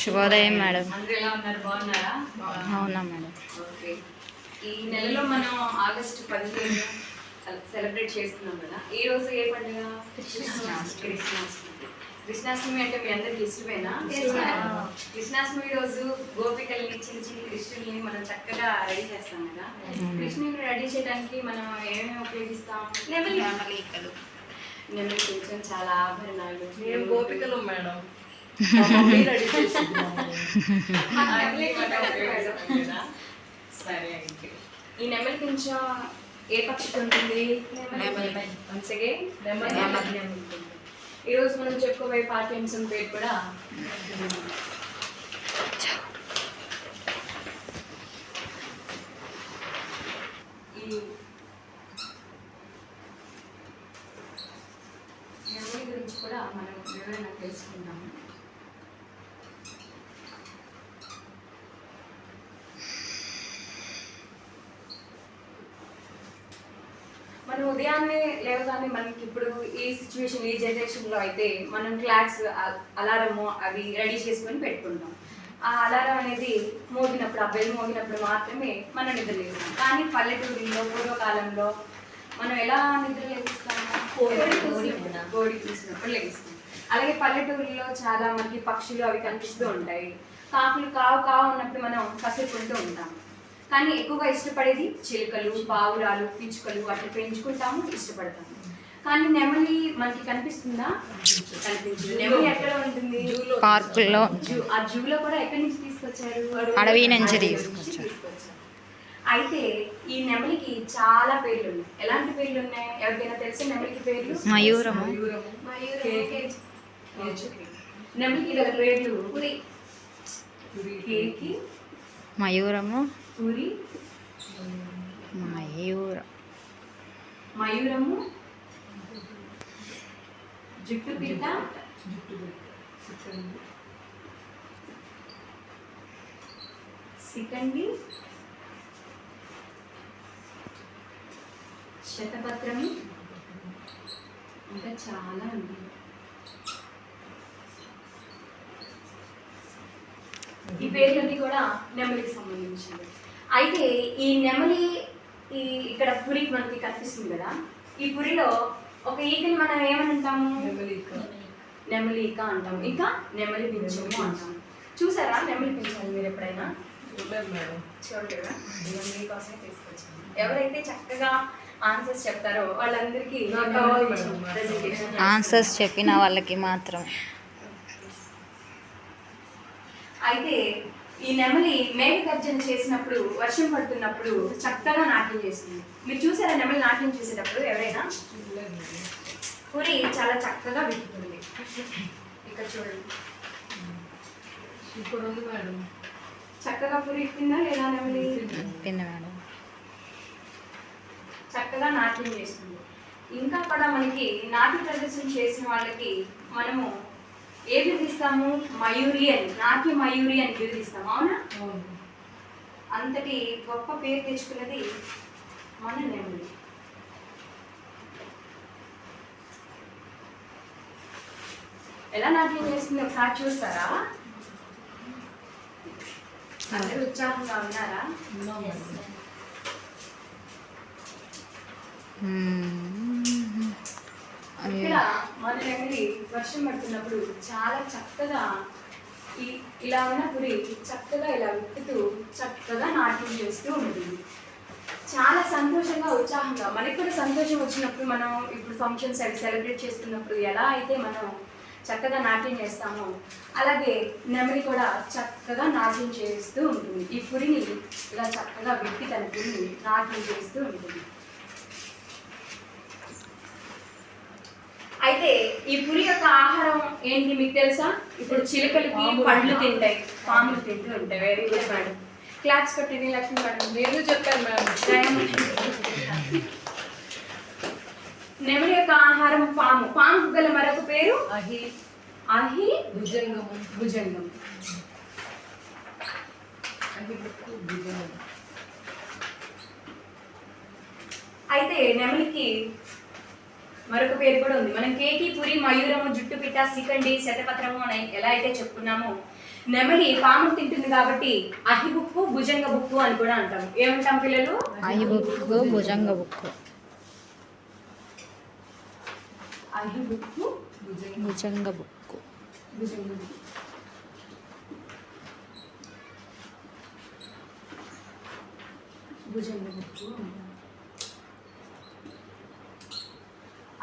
శుభోదయం మేడం. అందరూ ఎలా ఉన్నారు? బాగున్నారా? అవునా మేడం. ఓకే. ఈ నెలలో మనం ఆగస్టు 15 సెలబ్రేట్ చేసుకున్నాం కదా. ఈ రోజు ఏ పండుగ? కృష్ణాష్టమి అంటే మీ అందరికి ఇష్టమేనా? కృష్ణాష్టమి రోజు గోపికల్ని చిన్న చిన్న కృష్ణుల్ని మనం చక్కగా రెడీ చేస్తాం కదా. కృష్ణుని రెడీ చేయడానికి మనం ఏమేమి ఉపయోగిస్తాం? నెమలి కొంచెం చాలా ఆభరణాలు. గోపికలు మేడం. సరే అయితే ఈ నెమలి కొంచెం ఏ పక్షికి ఉంటుంది? ఈరోజు మనం చెప్పుకోబోయే పాఠ్యాంశం పేరు కూడా ఈ నెమలి గురించి కూడా మనం వివరణ తెలుసుకుందాము. మనం ఉదయాన్నే లేవగానే మనకి ఇప్పుడు ఈ సిచ్యువేషన్ ఈ జనరేషన్లో అయితే మనం క్లాక్స్ అలారము అవి రెడీ చేసుకొని పెట్టుకుంటాం. ఆ అలారం అనేది మోగినప్పుడు ఆ బెల్ మోగినప్పుడు మాత్రమే మనం నిద్ర లేస్తాం. కానీ పల్లెటూరులో పూర్వకాలంలో మనం ఎలా నిద్ర లేస్తాము? కోడి కూసినప్పుడు లేస్తాం. అలాగే పల్లెటూరులో చాలా మనకి పక్షులు అవి కనిపిస్తూ ఉంటాయి. కాకులు కావు కావు ఉన్నప్పుడు మనం కసురుకుంటూ ఉంటాం. కానీ ఎక్కువగా ఇష్టపడేది చిలుకలు, పావురాలు, పిచ్చుకలు అట్లా పెంచుకుంటాము, ఇష్టపడతాము. కానీ నెమలి మనకి కనిపిస్తుందా? కనిపించదు. నెమలి ఎక్కడ ఉంటుంది? పార్కుల్లో. ఆ జూలో కూడా ఎక్కడి నుంచి తీసుకొచ్చారు? అడవి నుంచి తీసుకొచ్చారు. అయితే ఈ నెమలికి చాలా పేర్లు ఉన్నాయి. ఎలాంటి పేర్లు ఉన్నాయి? ఎవరికైనా తెలుసా నెమలికి పేర్లు? మయూరము. నెమలికి గల పేర్లు కేకి, మయూరము, పురి, మయూరము, జుట్టు పిట్ట, సికండి, శతపత్రమి, ఇంకా చాలా ఉంది. ఈ పేర్లన్నీ కూడా నెమలికి సంబంధించినవి. అయితే ఈ నెమలి ఇక్కడ పురి మనకి కనిపిస్తుంది కదా. ఈ పురిలో ఒక ఈకని మనం ఏమని అంటాము? నెమలిక అంటాము. ఇంకా నెమలి పింఛము అంటాము. చూసారా నెమలి పింఛాలు మీరు ఎప్పుడైనా? చూడలేదా? మీకోసమే తీసుకొచ్చాను. ఎవరైతే చక్కగా ఆన్సర్స్ చెప్తారో వాళ్ళందరికీ ఆన్సర్స్ చెప్పిన వాళ్ళకి మాత్రం. అయితే ఈ నెమలి మేఘ గర్జన చేసినప్పుడు, వర్షం పడుతున్నప్పుడు చక్కగా నాట్యం చేస్తుంది. మీరు చూసారా నెమలి నాట్యం చేసేటప్పుడు? ఎవరైనా? పురి చాలా చక్కగా విప్పుతుంది. ఇక్కడ చూడండి, ఇప్పుడు ఉంది మేడం. చక్కగా పురి విప్పిందా లేదా? నెమలి మేడం చక్కగా నాట్యం చేస్తుంది. ఇంకా కూడా మనకి నాట్య ప్రదర్శన చేసిన వాళ్ళకి మనము ఏ బిరుదిస్తాము? మయూరి అని, నాట్య మయూరి అని బిరుదిస్తాము. అవునా? అంతటి గొప్ప పేరు తెచ్చుకున్నది మన నెమలి. ఎలా నాట్యం చేస్తుంది ఒకసారి చూస్తారా? అందరూ ఉత్సాహంగా ఉన్నారా? ఇక్కడ మన నెమలి వర్షం పడుతున్నప్పుడు చాలా చక్కగా ఇలా ఉన్న పురి చక్కగా ఇలా విప్పుతూ చక్కగా నాట్యం చేస్తూ ఉంటుంది. చాలా సంతోషంగా, ఉత్సాహంగా. మనకి కూడా సంతోషం వచ్చినప్పుడు మనం ఇప్పుడు ఫంక్షన్స్ అవి సెలబ్రేట్ చేసుకున్నప్పుడు ఎలా అయితే మనం చక్కగా నాట్యం చేస్తామో అలాగే నెమలి కూడా చక్కగా నాట్యం చేస్తూ ఉంటుంది. ఈ పురిని ఇలా చక్కగా విప్పి తన పురిని నాట్యం చేస్తూ ఉంటుంది. అయితే ఈ పురి యొక్క ఆహారం ఏంటి మీకు తెలుసా? ఇప్పుడు చిలుకలకి పండ్లు తింటాయి, పాములు తింటూ ఉంటాయి. Very good madam. క్లాప్స్ కొట్టండి లక్ష్మి మేడం. మీరు చెప్పారు మేడం. నెమలి యొక్క ఆహారం పాము. పాముకు గల మరొక పేరు అహి. అహి భుజంగము. భుజంగం. అయితే నెమలికి మరొక పేరు కూడా ఉంది. మనం కేకి, పురి, మయూరము, జుట్టు పిట్ట, శిఖండి, శతపత్రము అని ఎలా అయితే చెప్పుకున్నామో, నెమలి పాము తింటుంది కాబట్టి అహిబుక్కు, భుజంగ బుక్కు అని కూడా అంటాం. ఏమంటాం పిల్లలు? అహిబుక్కు, భుజంగ బుక్కు. అహిబుక్కు, భుజంగ బుక్కు. భుజంగ బుక్కు. భుజంగ బుక్కు.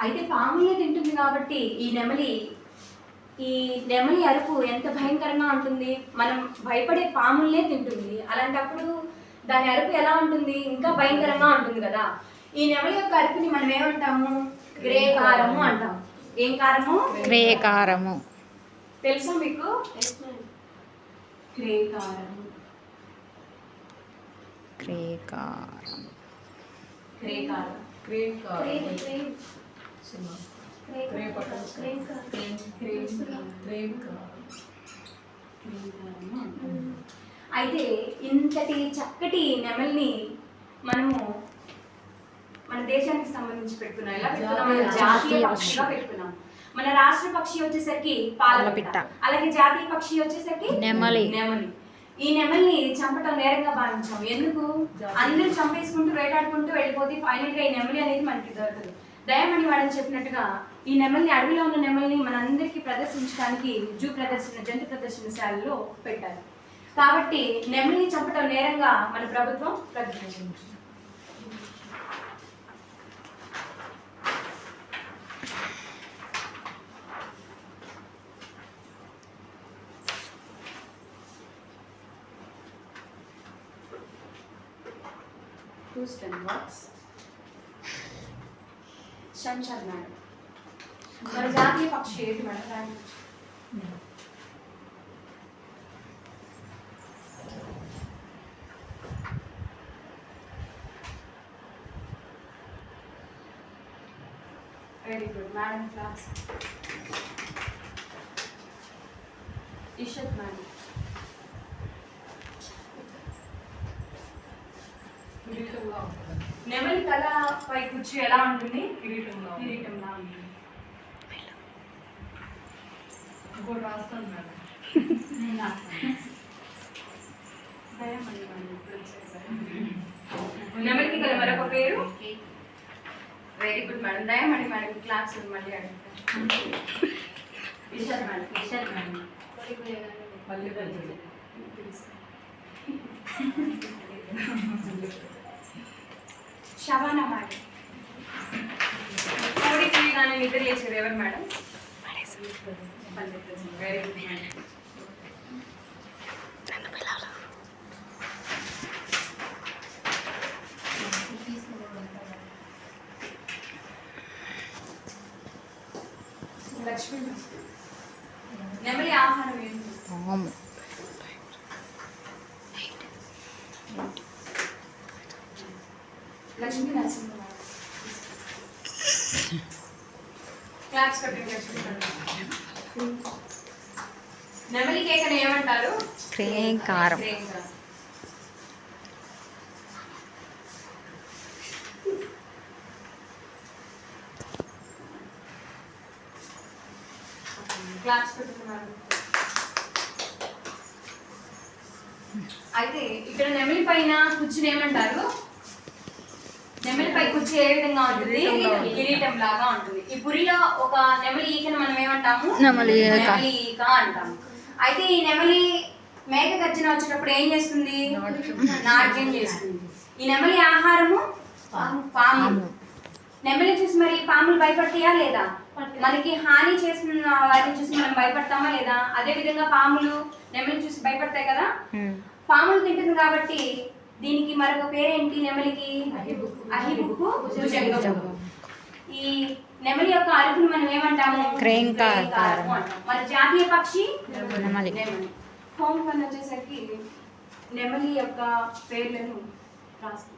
అయితే పాములే తింటుంది కాబట్టి ఈ నెమలి అరుపు ఎంత భయంకరంగా ఉంటుంది. మనం భయపడే పాములనే తింటుంది. అలాంటప్పుడు దాని అరుపు ఎలా ఉంటుంది? ఇంకా భయంకరంగా ఉంటుంది కదా. ఈ నెమలి యొక్క అరుపుని మనం ఏమంటాము? క్రేకారము అంటాం. ఏం కారము? క్రేకారము. తెలుసా మీకు? క్రేకారము. క్రేకారం. క్రేకారం. అయితే ఇంతటి చక్కటి నెమల్ని మనము మన దేశానికి సంబంధించి పెట్టుకున్నాం. ఎలా పెట్టుకున్నాం? మన జాతీయ పక్షిగా పెట్టుకున్నాం. మన రాష్ట్ర పక్షి వచ్చేసరికి పాలపిట్ట, అలాగే జాతీయ పక్షి వచ్చేసరికి నెమలి. ఈ నెమల్ని చంపటం నేరంగా భావించాం. ఎందుకు? అందరూ చంపేసుకుంటూ వేటాడుకుంటూ వెళ్ళిపోతే ఫైనల్ గా ఈ నెమలి అనేది మనకి దొరకదు. దయమణి వాడని చెప్పినట్టుగా ఈ నెమల్ని, అడవిలో ఉన్న నెమల్ని మనందరికీ ప్రదర్శించడానికి జంతు ప్రదర్శనశాలలో పెట్టారు. కాబట్టి నెమలిని చంపటం నేరంగా మన ప్రభుత్వం ప్రకటించింది. శంషార్ మేడం. మన జాతీయ పక్షి ఏది madam? Very good madam. Class Ishat madam. నెమలి తల పై కూర్చు ఎలా ఉంటుంది? కిరీటంలా ఉంటుంది. ఇంకోటి రాస్తాను మేడం. నెమలికి గల మరొక పేరు? Very good madam. Dayamani madam class మళ్ళీ అడుగుతాను. ఇషత్ మేడం. శబానా మేడం. కోడి కానీ నిద్ర లేచేది ఎవరు madam? Very good madam. Lakshmi. నెమలి ఆహారం ఏంటి? పాము. లక్ష్మీ నరసింహ. క్లాప్స్ కట్టండి లక్ష్మీ. నెమలి కేకను ఏమంటారు? క్రేకారం. క్లాప్స్ పెట్టుకున్నారు. అయితే ఇక్కడ నెమలి పైన కూర్చుని ఏమంటారు? నెమలిపై కుర్చీ ఏ విధంగా ఉంటుంది? కిరీటం లాగా ఉంటుంది. ఈ పురిలో ఒక నెమలి ఈకను మనం ఏమంటాము? నెమలి ఈక అంటాము. అయితే ఈ నెమలి మేక గర్జన వచ్చేటప్పుడు ఏం చేస్తుంది? నాట్యం చేస్తుంది. ఈ నెమలి ఆహారము పాము. నెమలి చూసి మరి పాములు భయపడతాయా లేదా? మనకి హాని చేస్తున్న వాటిని చూసి మనం భయపడతామా లేదా? అదే విధంగా పాములు నెమలి చూసి భయపడతాయి కదా. పాములు తింటుంది కాబట్టి దీనికి మరొక పేరేంటి? నెమలికి అహిబుక్కు, భుజంగ బుక్కు. ఈ నెమలి యొక్క అరుపుని మనం ఏమంటాము? క్రేకారం. మన జాతీయ పక్షి నెమలి. హోమ్ పని వచ్చేసరికి నెమలి యొక్క పేర్లను రాస్తాం.